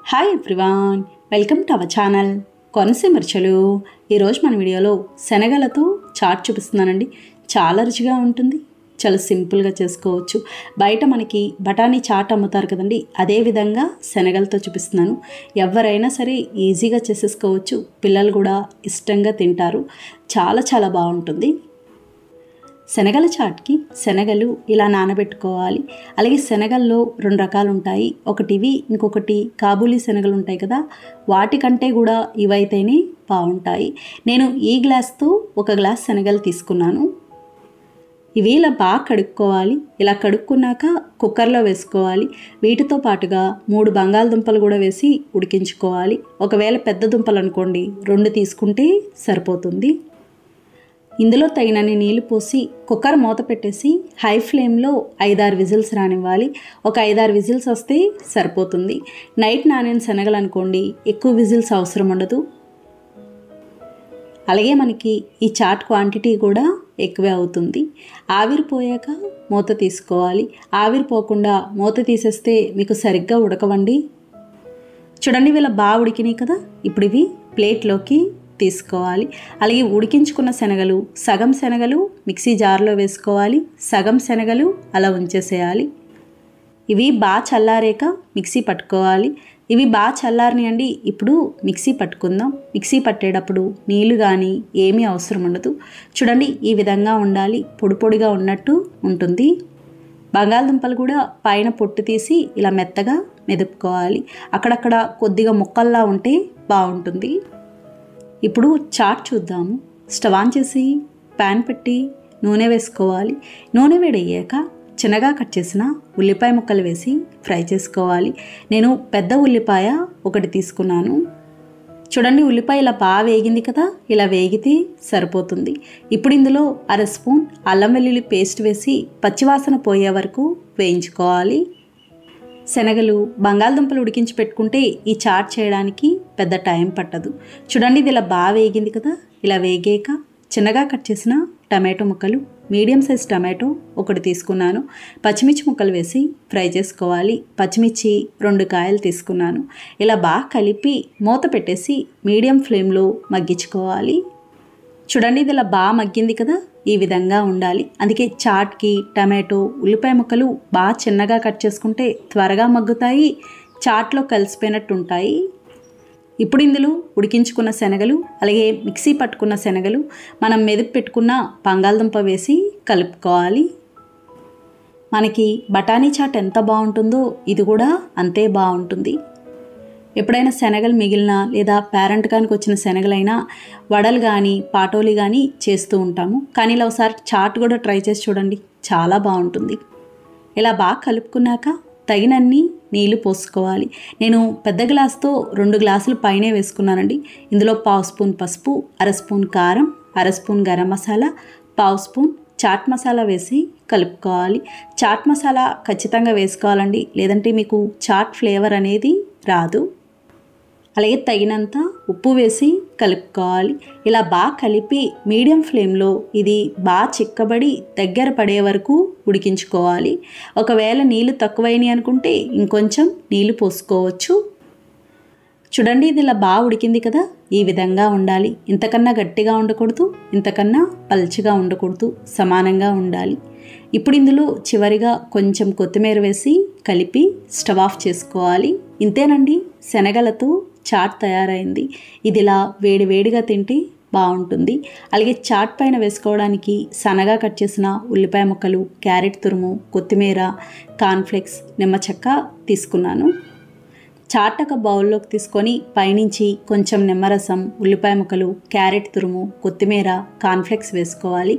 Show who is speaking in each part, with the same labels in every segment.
Speaker 1: Hi everyone, welcome to our channel Konaseema రుచులు. ఈరోజు మన వీడియోలో శనగలతో చాట్ చూపిస్తున్నానండి. చాలా రుచిగా ఉంటుంది, చాలా సింపుల్గా చేసుకోవచ్చు. బయట మనకి బఠానీ చాట్ అమ్ముతారు కదండి, అదే విధంగా శనగలతో చూపిస్తున్నాను. ఎవరైనా సరే ఈజీగా చేసేసుకోవచ్చు, పిల్లలు కూడా ఇష్టంగా తింటారు. చాలా చాలా బాగుంటుంది. శనగల చాట్కి శనగలు ఇలా నానబెట్టుకోవాలి. అలాగే శనగల్లో రెండు రకాలు ఉంటాయి, ఒకటివి ఇంకొకటి కాబూలీ శనగలు ఉంటాయి కదా, వాటికంటే కూడా ఇవైతేనే బాగుంటాయి. నేను ఈ గ్లాస్తో ఒక గ్లాస్ శనగలు తీసుకున్నాను. ఇవి ఇలా బాగా కడుక్కోవాలి. ఇలా కడుక్కున్నాక కుక్కర్లో వేసుకోవాలి. వీటితో పాటుగా 3 బంగాళదుంపలు కూడా వేసి ఉడికించుకోవాలి. ఒకవేళ పెద్ద దుంపలు అనుకోండి 2 తీసుకుంటే సరిపోతుంది. ఇందులో తగినన్ని నీళ్లు పోసి కుక్కర్ మూత పెట్టేసి హై ఫ్లేమ్లో 5-6 విజిల్స్ రానివ్వాలి. ఒక 5-6 విజిల్స్ వస్తే సరిపోతుంది. నైట్ నానిన శనగలు అనుకోండి, ఎక్కువ విజిల్స్ అవసరం ఉండదు. అలాగే మనకి ఈ చాట్ క్వాంటిటీ కూడా ఎక్కువే అవుతుంది. ఆవిరిపోయాక మూత తీసుకోవాలి. ఆవిరిపోకుండా మూత తీసేస్తే మీకు సరిగ్గా ఉడకవండి. చూడండి, వీళ్ళ బాగా ఉడికినాయి కదా. ఇప్పుడు ఇవి ప్లేట్లోకి తీసుకోవాలి. అలాగే ఉడికించుకున్న శనగలు, సగం శనగలు మిక్సీ జార్లో వేసుకోవాలి, సగం శనగలు అలా ఉంచేసేయాలి. ఇవి బాగా చల్లారాక మిక్సీ పట్టుకోవాలి. ఇవి బాగా చల్లారినాయండి. ఇప్పుడు మిక్సీ పట్టుకుందాం. మిక్సీ పట్టేటప్పుడు నీళ్ళు కానీ ఏమీ అవసరం ఉండదు. చూడండి, ఈ విధంగా ఉండాలి, పొడి పొడిగా ఉన్నట్టు ఉంటుంది. బంగాళదుంపలు కూడా పైన పొట్టు తీసి ఇలా మెత్తగా మెదుపుకోవాలి. అక్కడక్కడ కొద్దిగా ముక్కల్లా ఉంటే బాగుంటుంది. ఇప్పుడు చాట్ చూద్దాము. స్టవ్ ఆన్ చేసి ప్యాన్ పెట్టి నూనె వేసుకోవాలి. నూనె వేడయ్యాక చిన్నగా కట్ చేసిన ఉల్లిపాయ ముక్కలు వేసి ఫ్రై చేసుకోవాలి. నేను పెద్ద ఉల్లిపాయ ఒకటి తీసుకున్నాను. చూడండి, ఉల్లిపాయ ఇలా బాగా వేగింది కదా, ఇలా వేగితే సరిపోతుంది. ఇప్పుడు ఇందులో 1/2 స్పూన్ అల్లం వెల్లుల్లి పేస్ట్ వేసి పచ్చివాసన పోయే వరకు వేయించుకోవాలి. శనగలు, బంగాళదుంపలు ఉడికించి పెట్టుకుంటే ఈ చాట్ చేయడానికి పెద్ద టైం పట్టదు. చూడండి, ఇది ఇలా బాగా వేగింది కదా. ఇలా వేగాక చిన్నగా కట్ చేసిన టమాటో ముక్కలు, మీడియం సైజ్ టమాటో ఒకటి తీసుకున్నాను. పచ్చిమిర్చి ముక్కలు వేసి ఫ్రై చేసుకోవాలి. పచ్చిమిర్చి 2 కాయలు తీసుకున్నాను. ఇలా బాగా కలిపి మూత పెట్టేసి మీడియం ఫ్లేమ్లో మగ్గించుకోవాలి. చూడండి, ఇది ఇలా బాగా మగ్గింది కదా, ఈ విధంగా ఉండాలి. అందుకే చాట్కి టమాటో, ఉల్లిపాయ ముక్కలు బాగా చిన్నగా కట్ చేసుకుంటే త్వరగా మగ్గుతాయి, చాట్లో కలిసిపోయినట్టు ఉంటాయి. ఇప్పుడు ఇందులో ఉడికించుకున్న శనగలు, అలాగే మిక్సీ పట్టుకున్న శనగలు, మనం మెదుపు పెట్టుకున్న బంగాళదుంప వేసి కలుపుకోవాలి. మనకి బఠానీ చాట్ ఎంత బాగుంటుందో ఇది కూడా అంతే బాగుంటుంది. ఎప్పుడైనా శనగలు మిగిలినా లేదా పేరెంట్కానికి వచ్చిన శనగలైనా వడలు కానీ పాటోలి కానీ చేస్తూ ఉంటాము. కానీ ఇలా ఒకసారి చాట్ కూడా ట్రై చేసి చూడండి, చాలా బాగుంటుంది. ఇలా బాగా కలుపుకున్నాక తగినన్ని నీళ్లు పోసుకోవాలి. నేను పెద్ద గ్లాస్తో 2 గ్లాసులు పైనే వేసుకున్నానండి. ఇందులో 1/2 స్పూన్ పసుపు, 1/2 స్పూన్ కారం, 1/2 స్పూన్ గరం మసాలా, 1/2 స్పూన్ చాట్ మసాలా వేసి కలుపుకోవాలి. చాట్ మసాలా ఖచ్చితంగా వేసుకోవాలండి, లేదంటే మీకు చాట్ ఫ్లేవర్ అనేది రాదు. అలాగే తగినంత ఉప్పు వేసి కలుపుకోవాలి. ఇలా బాగా కలిపి మీడియం ఫ్లేమ్లో ఇది బాగా చిక్కబడి దగ్గర పడే వరకు ఉడికించుకోవాలి. ఒకవేళ నీళ్ళు తక్కువైనాయి అనుకుంటే ఇంకొంచెం నీళ్ళు పోసుకోవచ్చు. చూడండి, ఇది ఇలా బాగా ఉడికింది కదా, ఈ విధంగా ఉండాలి. ఇంతకన్నా గట్టిగా ఉండకూడదు, ఇంతకన్నా పల్చగా ఉండకూడదు, సమానంగా ఉండాలి. ఇప్పుడు ఇందులో చివరిగా కొంచెం కొత్తిమీర వేసి కలిపి స్టవ్ ఆఫ్ చేసుకోవాలి. ఇంతేనండి, శనగలతో చాట్ తయారైంది. ఇది ఇలా వేడివేడిగా తింటే బాగుంటుంది. అలాగే చాట్ పైన వేసుకోవడానికి సన్నగా కట్ చేసిన ఉల్లిపాయ ముక్కలు, క్యారెట్ తురుము, కొత్తిమీర, కార్న్ఫ్లెక్స్, నిమ్మ చెక్క తీసుకున్నాను. చాట్ ఒక బౌల్లోకి తీసుకొని పైనుంచి కొంచెం నిమ్మరసం, ఉల్లిపాయ ముక్కలు, క్యారెట్ తురుము, కొత్తిమీర, కార్న్ఫ్లెక్స్ వేసుకోవాలి.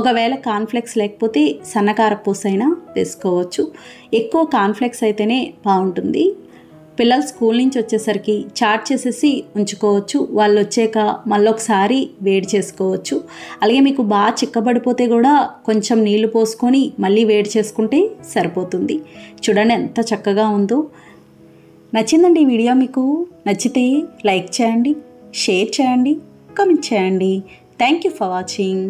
Speaker 1: ఒకవేళ కార్న్ఫ్లెక్స్ లేకపోతే సన్నకారపూస అయినా వేసుకోవచ్చు. ఎక్కువ కార్న్ఫ్లెక్స్ అయితేనే బాగుంటుంది. పిల్లలు స్కూల్ నుంచి వచ్చేసరికి చాట్ చేసేసి ఉంచుకోవచ్చు. వాళ్ళు వచ్చాక మళ్ళీ ఒకసారి వేడి చేసుకోవచ్చు. అలాగే మీకు బాగా చిక్కబడిపోతే కూడా కొంచెం నీళ్లు పోసుకొని మళ్ళీ వేడి చేసుకుంటే సరిపోతుంది. చూడండి ఎంత చక్కగా ఉందో. నచ్చిందండి ఈ వీడియో? మీకు నచ్చితే లైక్ చేయండి, షేర్ చేయండి, కామెంట్ చేయండి. Thank you for watching.